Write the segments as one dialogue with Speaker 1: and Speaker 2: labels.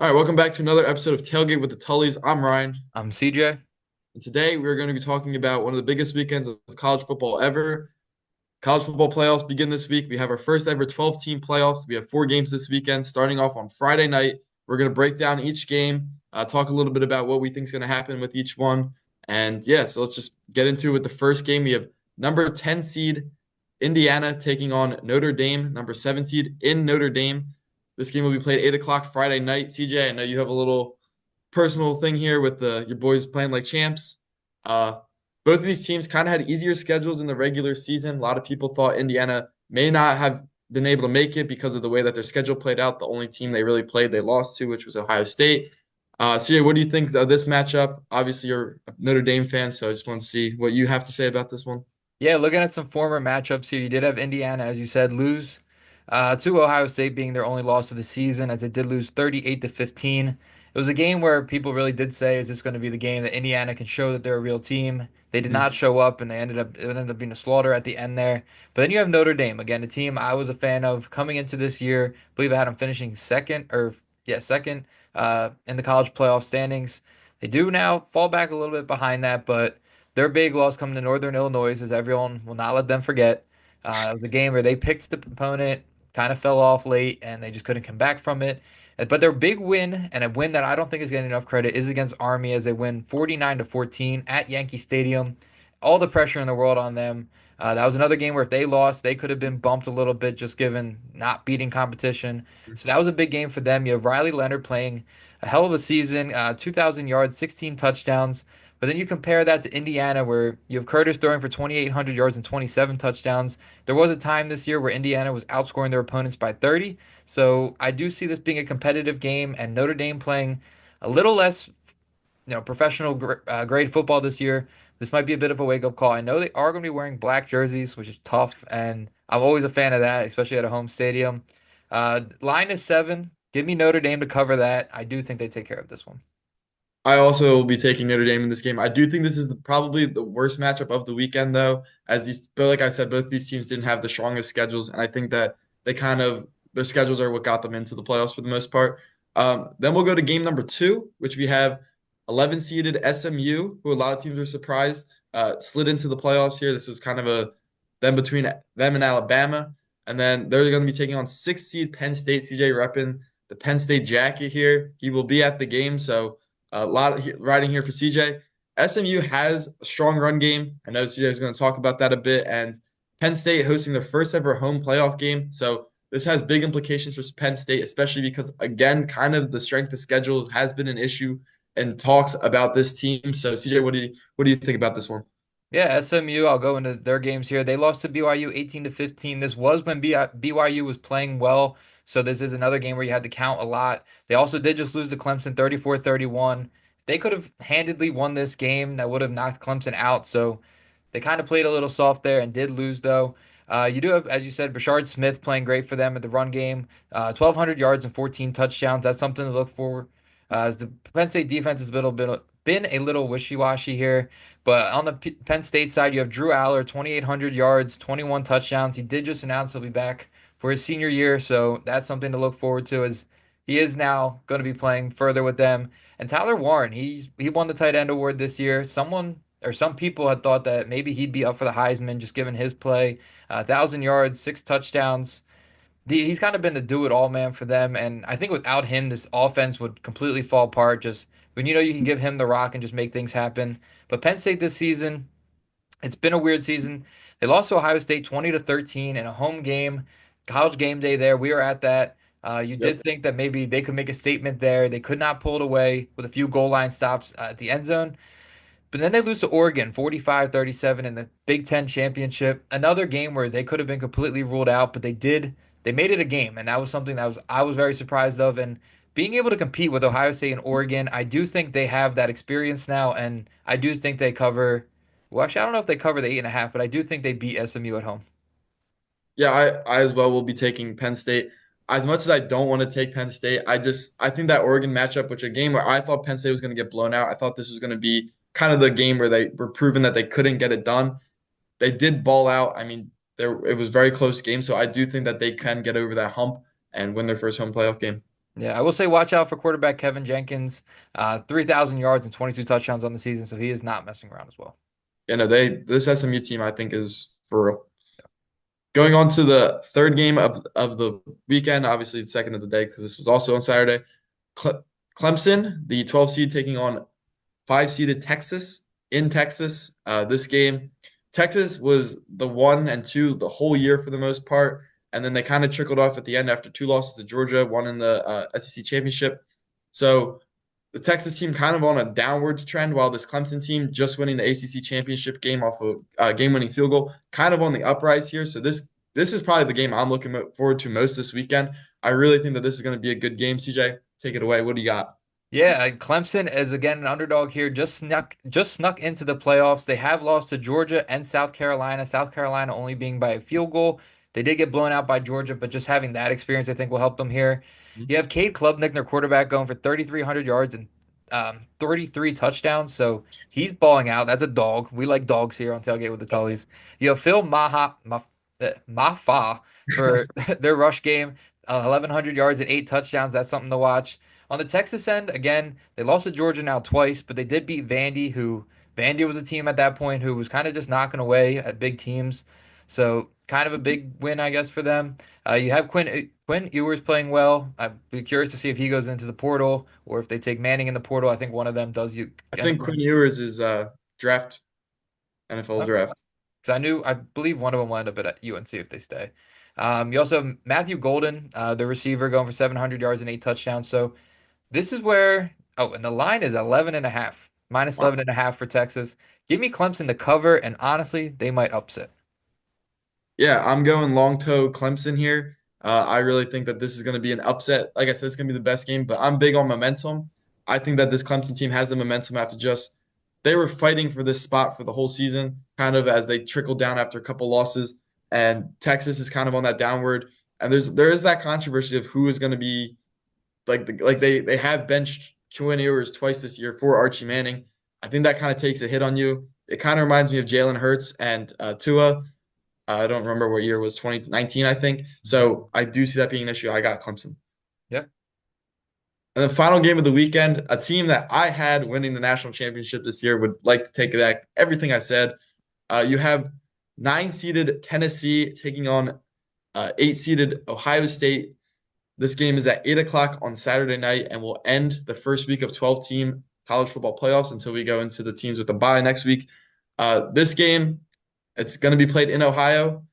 Speaker 1: All right, welcome back to another episode of Tailgate with the Tullies. I'm Ryan,
Speaker 2: I'm CJ.
Speaker 1: and today we're going to be talking about one of the biggest weekends of college football ever. College football playoffs begin this week. We have our first ever 12-team playoffs. We have 4 games this weekend, starting off on Friday night. We're going to break down each game, talk a little bit about what we think is going to happen with each one. And yeah, so let's just get into it with the first game. We have number 10 seed Indiana taking on Notre Dame, number 7 seed in Notre Dame. This game will be played 8 o'clock Friday night. CJ, I know you have a little personal thing here with your boys playing like champs. Uh, both of these teams kind of had easier schedules in the regular season. A lot of people thought Indiana may not have been able to make it because of the way that their schedule played out. The only team they really played, they lost to, which was Ohio State. CJ, what do you think of this matchup? Obviously, you're a Notre Dame fan, so I just want to see what you have to say about this one.
Speaker 2: Yeah, looking at some former matchups here, you did have Indiana, as you said, lose to Ohio State being their only loss of the season, as it did lose 38 to 15. It was a game where people really did say, is this going to be the game that Indiana can show that they're a real team? They did not
Speaker 1: Mhm.
Speaker 2: show up, and it ended up being a slaughter at the end there. But then you have Notre Dame, again, a team I was a fan of coming into this year. I believe I had them finishing second in the college playoff standings. They do now fall back a little bit behind that, but their big loss coming to Northern Illinois, as everyone will not let them forget. It was a game where they picked the opponent, kind of fell off late, and they just couldn't come back from it. But their big win, and a win that I don't think is getting enough credit, is against Army as they win 49 to 14 at Yankee Stadium. All the pressure in the world on them. That was another game where if they lost, they could have been bumped a little bit just given not beating competition. So that was a big game for them. You have Riley Leonard playing a hell of a season, 2,000 yards, 16 touchdowns. But then you compare that to Indiana, where you have Curtis throwing for 2,800 yards and 27 touchdowns. There was a time this year where Indiana was outscoring their opponents by 30. So I do see this being a competitive game, and Notre Dame playing a little less, professional grade football this year. This might be a bit of a wake-up call. I know they are going to be wearing black jerseys, which is tough, and I'm always a fan of that, especially at a home stadium. Line is 7. Give me Notre Dame to cover that. I do think they take care of this one.
Speaker 1: I also will be taking Notre Dame in this game. I do think this is probably the worst matchup of the weekend, though, but like I said, both these teams didn't have the strongest schedules, and I think that their schedules are what got them into the playoffs for the most part. Then we'll go to game number 2, which we have 11 seeded SMU, who a lot of teams were surprised slid into the playoffs here. This was kind of a them between them and Alabama, and then they're going to be taking on 6 seed Penn State. CJ repping the Penn State jacket here. He will be at the game, so. A lot of riding here for CJ. SMU has a strong run game. I know CJ is going to talk about that a bit. And Penn State hosting their first ever home playoff game. So this has big implications for Penn State, especially because, again, kind of the strength of schedule has been an issue and talks about this team. So CJ, what do you think about this one?
Speaker 2: Yeah, SMU, I'll go into their games here. They lost to BYU 18 to 15. This was when BYU was playing well. So this is another game where you had to count a lot. They also did just lose to Clemson 34-31. If they could have handedly won this game, that would have knocked Clemson out. So they kind of played a little soft there and did lose though. You do have, as you said, Brashard Smith playing great for them at the run game. 1,200 yards and 14 touchdowns. That's something to look for. As the Penn State defense has been a little wishy-washy here. But on the Penn State side, you have Drew Aller, 2,800 yards, 21 touchdowns. He did just announce he'll be back for his senior year, so that's something to look forward to as he is now going to be playing further with them. And Tyler Warren, he won the tight end award this year. Some people had thought that maybe he'd be up for the Heisman just given his play. 1,000 yards, 6 touchdowns. He's kind of been the do-it-all man for them, and I think without him, this offense would completely fall apart. Just when you can give him the rock and just make things happen. But Penn State this season, it's been a weird season. They lost to Ohio State 20 to 13 in a home game, college game day there. We were at that. You did
Speaker 1: Yep.
Speaker 2: think that maybe they could make a statement there. They could not pull it away with a few goal line stops at the end zone. But then they lose to Oregon 45-37 in the Big Ten championship. Another game where they could have been completely ruled out, but they did. They made it a game, and that was something that was I was very surprised of. And being able to compete with Ohio State and Oregon, I do think they have that experience now, and I do think they cover. Well, actually, I don't know if they cover the 8.5, but I do think they beat SMU at home.
Speaker 1: Yeah, I as well will be taking Penn State. As much as I don't want to take Penn State, I think that Oregon matchup, which a game where I thought Penn State was going to get blown out. I thought this was going to be kind of the game where they were proven that they couldn't get it done. They did ball out. I mean, it was a very close game, so I do think that they can get over that hump and win their first home playoff game.
Speaker 2: Yeah, I will say watch out for quarterback Kevin Jenkins. 3,000 yards and 22 touchdowns on the season, so he is not messing around as well.
Speaker 1: This SMU team I think is for real. Going on to the third game of the weekend, obviously the second of the day because this was also on Saturday. Clemson, the 12 seed, taking on 5 seeded Texas in Texas. This game, Texas was the 1 and 2 the whole year for the most part, and then they kind of trickled off at the end after 2 losses to Georgia, one in the SEC championship. So the Texas team kind of on a downward trend, while this Clemson team just winning the ACC championship game off a game-winning field goal, kind of on the uprise here. So this is probably the game I'm looking forward to most this weekend. I really think that this is going to be a good game. CJ, take it away. What do you got?
Speaker 2: Yeah, Clemson is again an underdog here. Just snuck into the playoffs. They have lost to Georgia and South Carolina. South Carolina only being by a field goal. They did get blown out by Georgia, but just having that experience, I think, will help them here. You have Cade Klubnik, their quarterback, going for 3,300 yards and 33 touchdowns. So he's balling out. That's a dog. We like dogs here on Tailgate with the Tullies. You have Mafa for their rush game, 1,100 yards and 8 touchdowns. That's something to watch. On the Texas end, again, they lost to Georgia now twice, but they did beat Vandy, who Vandy was a team at that point who was kind of just knocking away at big teams. So kind of a big win, I guess, for them. You have Quinn Ewers playing well. I'd be curious to see if he goes into the portal or if they take Manning in the portal. I think one of them does. You
Speaker 1: I
Speaker 2: end up
Speaker 1: think
Speaker 2: going.
Speaker 1: Quinn Ewers is draft NFL
Speaker 2: Okay.
Speaker 1: draft.
Speaker 2: Because I believe one of them will end up at UNC if they stay. You also have Matthew Golden, the receiver, going for 700 yards and 8 touchdowns. So this is where, oh, and the line is 11 and a half, minus
Speaker 1: Wow.
Speaker 2: 11 and a half for Texas. Give me Clemson to cover, and honestly, they might upset.
Speaker 1: Yeah, I'm going long toe Clemson here. I really think that this is going to be an upset. Like I said, it's going to be the best game, but I'm big on momentum. I think that this Clemson team has the momentum after just they were fighting for this spot for the whole season, kind of as they trickled down after a couple losses. And Texas is kind of on that downward. And there is that controversy of who is going to be like they have benched Quinn Ewers twice this year for Archie Manning. I think that kind of takes a hit on you. It kind of reminds me of Jalen Hurts and Tua. I don't remember what year it was, 2019, I think. So I do see that being an issue. I got Clemson.
Speaker 2: Yeah.
Speaker 1: And the final game of the weekend, a team that I had winning the national championship this year would like to take back everything I said. You have 9 seeded Tennessee taking on 8 seeded Ohio State. This game is at 8 o'clock on Saturday night and will end the first week of 12-team college football playoffs until we go into the teams with the bye next week. This game, it's going to be played in Ohio.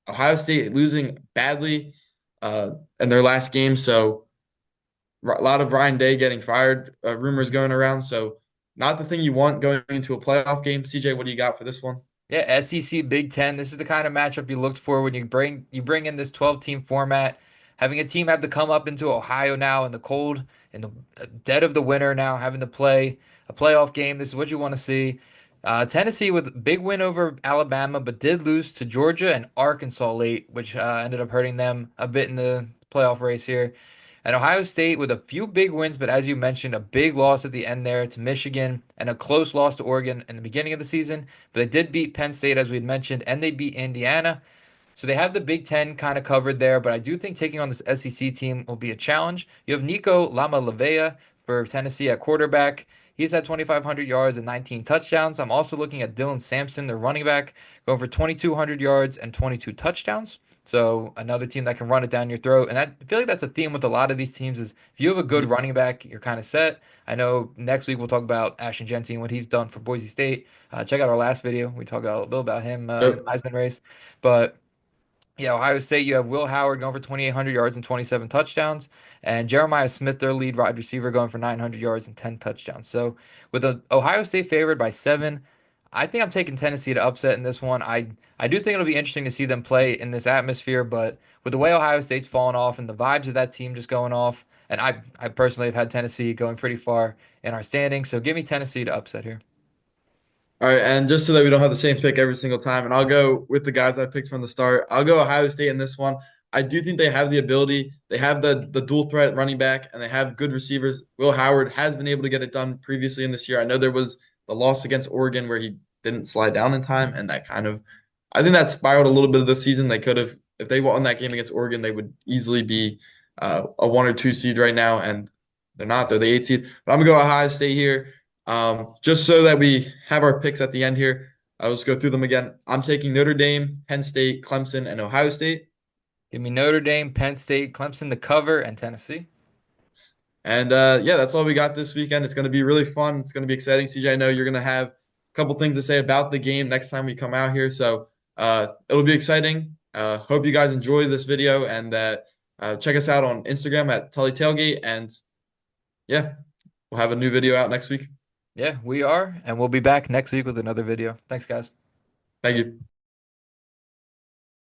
Speaker 1: Ohio State losing badly in their last game, so a lot of Ryan Day getting fired, rumors going around. So not the thing you want going into a playoff game. CJ, what do you got for this one?
Speaker 2: Yeah, SEC Big Ten. This is the kind of matchup you looked for when you bring in this 12-team format. Having a team have to come up into Ohio now in the cold, in the dead of the winter now, having to play a playoff game. This is what you want to see. Tennessee with big win over Alabama, but did lose to Georgia and Arkansas late, which ended up hurting them a bit in the playoff race here. And Ohio State with a few big wins, but as you mentioned, a big loss at the end there to Michigan and a close loss to Oregon in the beginning of the season. But they did beat Penn State, as we had mentioned, and they beat Indiana. So they have the Big Ten kind of covered there, but I do think taking on this SEC team will be a challenge. You have Nico Lamalavea for Tennessee at quarterback. He's had 2,500 yards and 19 touchdowns. I'm also looking at Dylan Sampson, the running back, going for 2,200 yards and 22 touchdowns. So another team that can run it down your throat. And I feel like that's a theme with a lot of these teams is if you have a good running back, you're kind of set. I know next week we'll talk about Ashton Jeanty and what he's done for Boise State. Check out our last video. We talk a little bit about him in the
Speaker 1: Yep.
Speaker 2: Heisman race. But yeah, Ohio State, you have Will Howard going for 2,800 yards and 27 touchdowns, and Jeremiah Smith, their lead wide receiver, going for 900 yards and 10 touchdowns. So, with the Ohio State favored by 7, I think I'm taking Tennessee to upset in this one. I do think it'll be interesting to see them play in this atmosphere, but with the way Ohio State's fallen off and the vibes of that team just going off, and I personally have had Tennessee going pretty far in our standings, so give me Tennessee to upset here.
Speaker 1: All right, and just so that we don't have the same pick every single time, and I'll go with the guys I picked from the start. I'll go Ohio State in this one. I do think they have the ability. They have the dual threat running back, and they have good receivers. Will Howard has been able to get it done previously in this year. I know there was the loss against Oregon where he didn't slide down in time, and that kind of, I think that spiraled a little bit of the season. They could have, if they won that game against Oregon, they would easily be a 1 or 2 seed right now, and they're not. They're the 8 seed. But I'm gonna go Ohio State here, just so that we have our picks at the end here. I'll just go through them again. I'm taking Notre Dame, Penn State, Clemson, and Ohio State.
Speaker 2: Give me Notre Dame, Penn State, Clemson to cover, and Tennessee.
Speaker 1: And yeah, that's all we got this weekend. It's going to be really fun. It's going to be exciting. CJ, I know you're going to have a couple things to say about the game next time we come out here. So it'll be exciting. Hope you guys enjoy this video and check us out on Instagram at Tully Tailgate. And yeah, we'll have a new video out next week.
Speaker 2: Yeah, we are, and we'll be back next week with another video. Thanks, guys.
Speaker 1: Thank you.